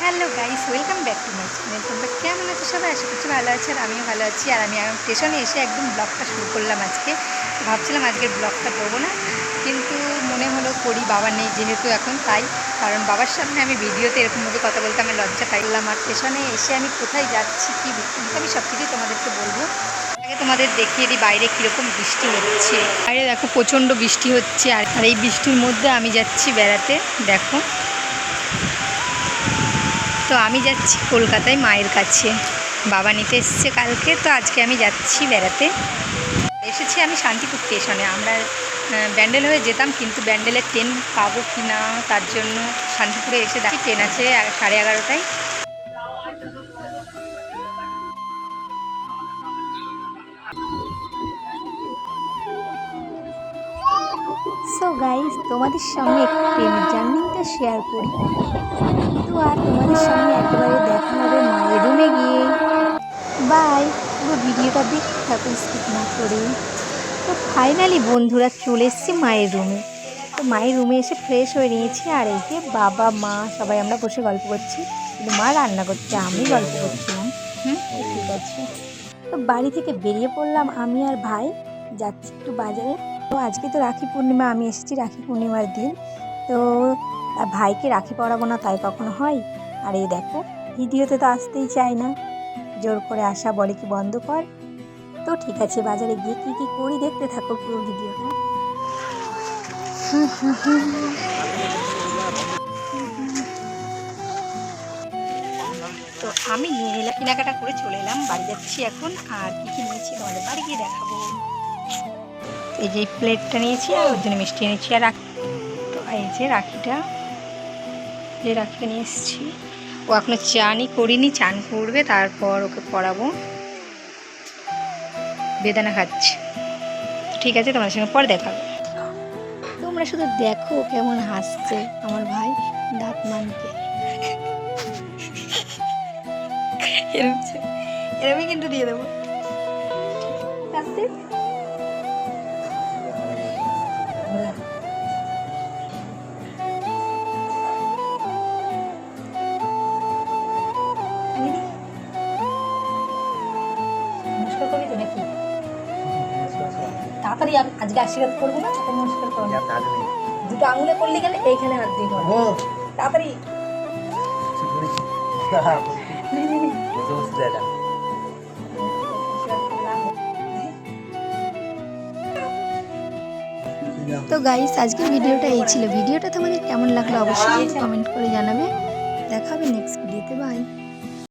Hello guys, welcome back to my channel. তোমরা কেমন আছো সবাই? আশা করছি ভালো আছে, আর আমিও ভালো আছি। আর আমি স্টেশনে এসে একদম ব্লগটা শুরু করলাম আজকে। ভাবছিলাম আজকের ব্লগটা করবো না, কিন্তু মনে হলো করি, বাবা নেই যেহেতু এখন, তাই। কারণ বাবার সামনে আমি ভিডিওতে এরকমভাবে কথা বলতে আমি লজ্জা পাইলাম। আর স্টেশনে এসে আমি কোথায় যাচ্ছি, কী আমি সব কিছুই তোমাদেরকে বলবো। আগে তোমাদের দেখিয়ে দিই বাইরে কীরকম বৃষ্টি হচ্ছে। বাইরে দেখো প্রচণ্ড বৃষ্টি হচ্ছে, আর এই বৃষ্টির মধ্যে আমি যাচ্ছি বেড়াতে। দেখো, তো আমি যাচ্ছি কলকাতায় মায়ের কাছে। বাবা নিতে এসছে কালকে, তো আজকে আমি যাচ্ছি বেড়াতে। এসেছি আমি শান্তিপুর স্টেশনে। আমরা ব্যান্ডেল হয়ে যেতাম, কিন্তু ব্যান্ডেলের ট্রেন পাবো কি না তার জন্য শান্তিপুরে এসে দেখি ট্রেন আছে 11:30টায়। সো গাইস, তোমাদের সামনে একটু ট্রেনের জার্নিটা শেয়ার করি। তো আর তোমাদের সামনে একেবারে দেখা হবে মায়ের রুমে গিয়ে। বাই, পুরো ভিডিওটা দেখতে থাকো স্কিপ না করে। তো ফাইনালি বন্ধুরা চলে এসেছি মায়ের রুমে। তো মায়ের রুমে এসে ফ্রেশ হয়ে নিয়েছি, আর এই যে বাবা মা সবাই আমরা বসে গল্প করছি। কিন্তু মা রান্না করছে, আমি গল্প করছিলাম। ঠিক আছে। তো বাড়ি থেকে বেরিয়ে পড়লাম আমি আর ভাই, যাচ্ছি একটু বাজারে। তো আজকে তো রাখি পূর্ণিমা, আমি এসেছি রাখি পূর্ণিমার দিন। তো ভাইকে রাখি পরাবো না তাই কখনো হয়? আর এই দেখো, ভিডিওতে তো আসতেই চায় না, জোর করে আসা বলে কি বন্ধ কর। তো ঠিক আছে, বাজারে গিয়ে কী কী করি দেখতে থাকো পুরো ভিডিওটা। তো আমি নিয়ে এলাম, কেনাকাটা করে চলে এলাম, বাড়ি যাচ্ছি এখন। আর কী কী নিয়েছি তোমাদের বাড়ি গিয়ে দেখাবো। এই যে প্লেটটা নিয়েছি, আর ওর জন্য মিষ্টি নিয়েছি। আর তো এই যে রাখিটা, যে রাখিটা নিয়ে এসেছি। ও এখনো চানই করিনি, চান করবে, তারপর ওকে পরাবো। বেদানা খাচ্ছে। ঠিক আছে, তোমাদের সঙ্গে পরে দেখাবো। তোমরা শুধু দেখো কেমন হাসছে আমার ভাই দাঁত মানকে। এরমই কিন্তু দিয়ে দেবো। নমস্কার করবি তো নাকি? তাড়াতাড়ি আজকে আশীর্বাদ করবো না, তখন নমস্কার করবো। দুটো আঙুলে করলি গেলে এইখানে হাত দিয়ে তাড়াতাড়ি। তো গাইস, আজকের ভিডিওটা এই ছিল। ভিডিওটা তোমাদের কেমন লাগলো অবশ্যই কমেন্ট করে জানাবে। দেখা হবে নেক্সট ভিডিওতে। বাই।